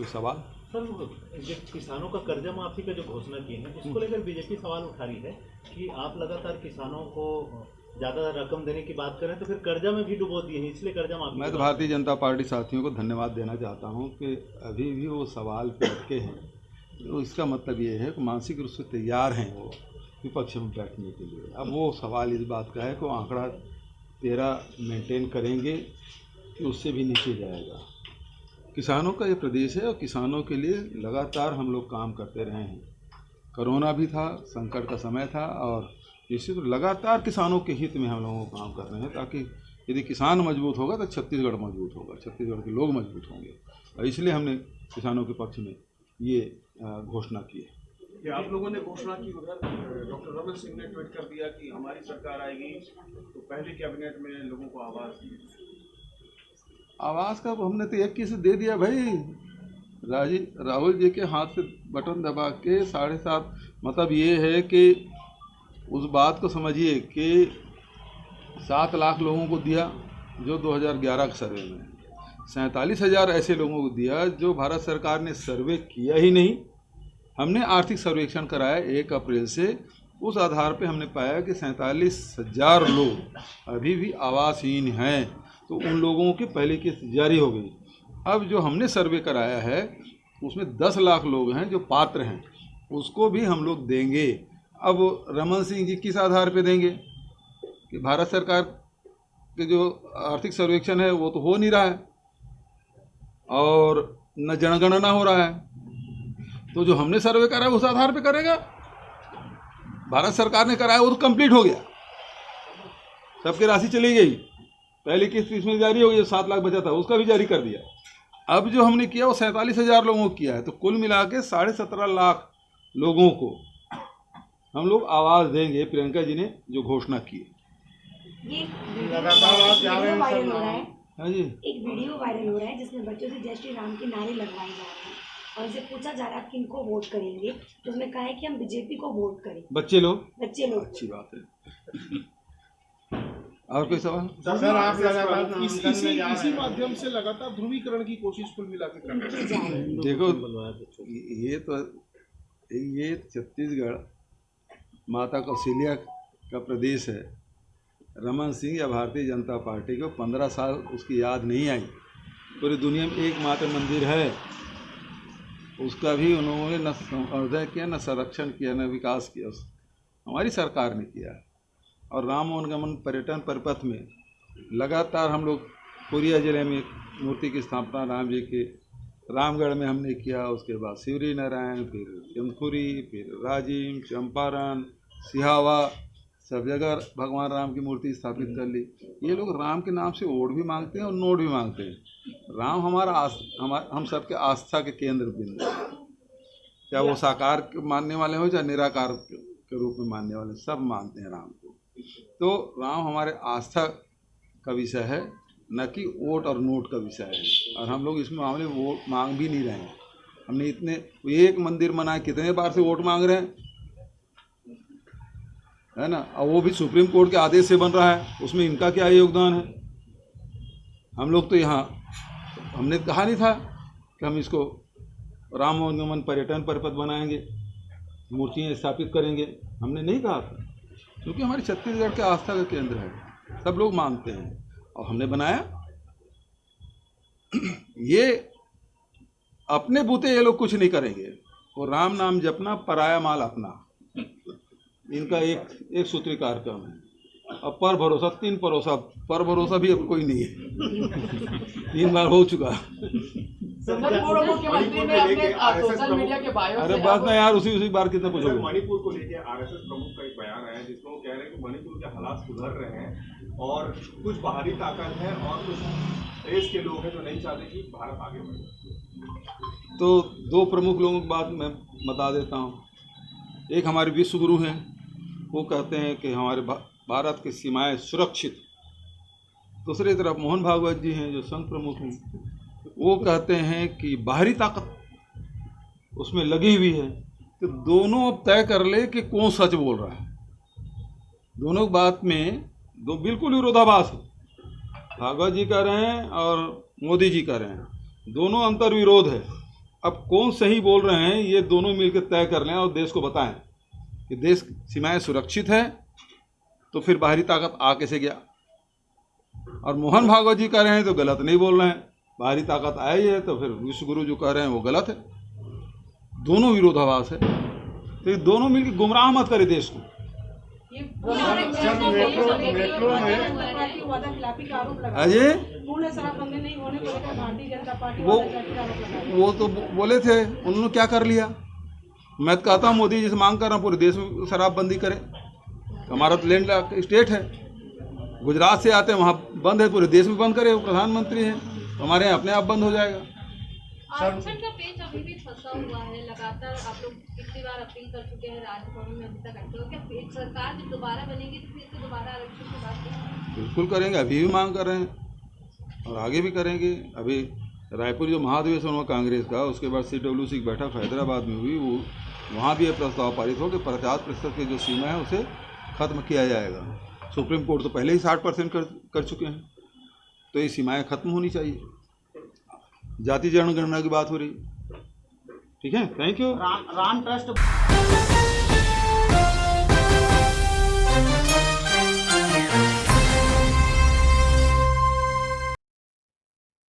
कोई सवाल? सर, जो किसानों का कर्जा माफी का जो घोषणा की है, उसको लेकर बीजेपी सवाल उठा रही है कि आप लगातार किसानों को ज़्यादा रकम देने की बात करें तो फिर कर्जा में भी डुबो दिए हैं, इसलिए कर्जा माफी। मैं तो भारतीय जनता पार्टी साथियों को धन्यवाद देना चाहता हूं कि अभी भी वो सवाल पे अटके हैं। तो इसका मतलब ये है कि मानसिक रूप से तैयार हैं वो विपक्ष में बैठने के लिए। अब वो सवाल इस बात का है कि वो आंकड़ा 13 मेंटेन करेंगे कि उससे भी नीचे जाएगा। किसानों का ये प्रदेश है और किसानों के लिए लगातार हम लोग काम करते रहे हैं। कोरोना भी था, संकट का समय था, और इसी तो लगातार किसानों के हित में हम लोगों को काम कर रहे हैं, ताकि यदि किसान मजबूत होगा तो छत्तीसगढ़ मजबूत होगा, छत्तीसगढ़ के लोग मजबूत होंगे। और इसलिए हमने किसानों के पक्ष में ये घोषणा की है। कि आप लोगों ने घोषणा की, उधर डॉक्टर रमन सिंह ने ट्वीट कर दिया कि हमारी सरकार आएगी तो पहले कैबिनेट में लोगों को आवास दी। आवास का हमने तो 21 दे दिया भाई। राहुल जी के हाथ से बटन दबा के 7.5, मतलब ये है कि उस बात को समझिए कि 7 लाख लोगों को दिया जो 2011 के सर्वे में, 47,000 ऐसे लोगों को दिया जो भारत सरकार ने सर्वे किया ही नहीं। हमने आर्थिक सर्वेक्षण कराया 1 अप्रैल से, उस आधार पे हमने पाया कि 47,000 लोग अभी भी आवासहीन हैं। तो उन लोगों की पहली किस्त जारी हो गई। अब जो हमने सर्वे कराया है उसमें 10 लाख लोग हैं जो पात्र हैं, उसको भी हम लोग देंगे। अब रमन सिंह जी किस आधार पे देंगे कि भारत सरकार के जो आर्थिक सर्वेक्षण है वो तो हो नहीं रहा है और न जनगणना हो रहा है, तो जो हमने सर्वे करा है उस आधार पे करेगा। भारत सरकार ने कराया वो तो कंप्लीट हो गया, सबकी राशि चली गई, पहली किस्त इसमें जारी हो गई, 7 लाख बचा था उसका भी जारी कर दिया। अब जो हमने किया वो 47,000 लोगों को किया है, तो कुल मिला के 17.5 लाख लोगों को हम लोग आवाज़ देंगे, प्रियंका जी ने जो घोषणा की है। ये वीडियो वायरल हो रहा है। हाँ जी, एक वीडियो वायरल हो रहा है जिसमें बच्चों से जय श्री राम के नारे लगवाए जा रहे हैं और इनसे पूछा जा रहा है किनको वोट करेंगे, तो उसमें कहा है कि हम बीजेपी को वोट करें। बच्चे लोग, अच्छी बात है। और कोई सवाल? सर, आप लगातार इसी माध्यम से लगातार ध्रुवीकरण की कोशिश कुल मिला के कर रहे हैं। देखो, ये छत्तीसगढ़ माता कौशल्या का प्रदेश है। रमन सिंह या भारतीय जनता पार्टी को 15 साल उसकी याद नहीं आई। पूरी दुनिया में एकमात्र मंदिर है, उसका भी उन्होंने न संवर्धन किया, न संरक्षण किया, न विकास किया, हमारी सरकार ने किया। और राम वनगमन पर्यटन परिपथ में लगातार हम लोग कोरिया जिले में मूर्ति की स्थापना राम जी के रामगढ़ में हमने किया, उसके बाद शिवरी नारायण, फिर जमखुरी, फिर राजिम, चंपारण, सिहावा, सब जगह भगवान राम की मूर्ति स्थापित कर ली। ये लोग राम के नाम से वोट भी मांगते हैं और नोट भी मांगते हैं। राम हम सबके आस्था के केंद्र बिंदु, चाहे वो साकार के मानने वाले हो चाहे निराकार के रूप में मानने वाले, सब मानते हैं राम को। तो राम हमारे आस्था का विषय है, न कि वोट और नोट का विषय है। और हम लोग इस मामले में वोट मांग भी नहीं रहे हैं। हमने इतने एक मंदिर बनाए, कितने बार से वोट मांग रहे हैं, है ना। और वो भी सुप्रीम कोर्ट के आदेश से बन रहा है, उसमें इनका क्या योगदान है? हम लोग तो यहाँ हमने कहा नहीं था कि हम इसको राम वनगमन पर्यटन परिपथ बनाएंगे, मूर्तियाँ स्थापित करेंगे, हमने नहीं कहा था, क्योंकि हमारी छत्तीसगढ़ के आस्था का केंद्र है, सब लोग मानते हैं और हमने बनाया। ये अपने बूते ये लोग कुछ नहीं करेंगे, वो राम नाम जपना, पराया माल अपना, इनका एक सूत्री कार्यक्रम है। अब पर भरोसा, 3 भरोसा, पर भरोसा भी अब कोई नहीं है। 3 बार हो चुका। अरे बात ना यार, उसी बार कितना पूछोगे। मणिपुर को लेकर आरएसएस प्रमुख का एक बयान आया जिसमें वो कह रहे हैं कि मणिपुर के हालात सुधर रहे हैं और कुछ बाहरी ताकत है और कुछ देश के लोग हैं जो नहीं चाहते कि भारत आगे बढ़े। तो 2 प्रमुख लोगों की बात मैं बता देता हूँ। एक हमारे विश्व गुरु हैं, वो कहते हैं कि हमारे भारत की सीमाएं सुरक्षित। दूसरी तरफ मोहन भागवत जी हैं जो संघ प्रमुख हैं, वो कहते हैं कि बाहरी ताकत उसमें लगी हुई है। तो दोनों अब तय कर ले कि कौन सच बोल रहा है। दोनों बात में दो बिल्कुल विरोधाभास है। भागवत जी कह रहे हैं और मोदी जी कह रहे हैं, दोनों अंतर विरोध है। अब कौन सही बोल रहे हैं ये दोनों मिलकर तय कर लें और देश को बताएं कि देश सीमाएं सुरक्षित है, तो फिर बाहरी ताकत आ कैसे गया। और मोहन भागवत जी कह रहे हैं तो गलत नहीं बोल रहे हैं, बाहरी ताकत आई है तो फिर विश्व गुरु जो कह रहे हैं वो गलत है। दोनों विरोधाभास है, तो ये दोनों मिलकर गुमराह मत करे देश को। अजय वो तो बोले थे, उन्होंने क्या कर लिया। मैं तो कहता हूँ मोदी जी से मांग कर रहा हूँ पूरे देश में शराबबंदी करे। हमारा तो लैंड स्टेट है, गुजरात से आते हैं वहाँ बंद है, पूरे देश में बंद करे। वो प्रधानमंत्री हैं, हमारे यहाँ अपने आप बंद हो जाएगा। आरक्षण का पेच अभी भी फंसा हुआ है। लगातार आप लोग कितनी बार अपील कर चुके हैं राजभवन में, अभी तक अटके हो। क्या सरकार जब दोबारा बनेगी तो फिर से दोबारा आरक्षण की बात करेंगे? बिल्कुल करेंगे, अभी भी मांग कर रहे हैं और आगे भी करेंगे। अभी रायपुर जो महाधिवेशन हुआ कांग्रेस का, उसके बाद CWC की बैठक हैदराबाद में हुई, वो वहाँ भी ये प्रस्ताव पारित हो कि 50% की जो सीमा है उसे खत्म किया जाएगा। सुप्रीम कोर्ट तो पहले ही 60% कर चुके हैं, तो ये सीमाएँ खत्म होनी चाहिए। जाति जनगणना की बात हो रही, ठीक है। Thank you. राम ट्रस्ट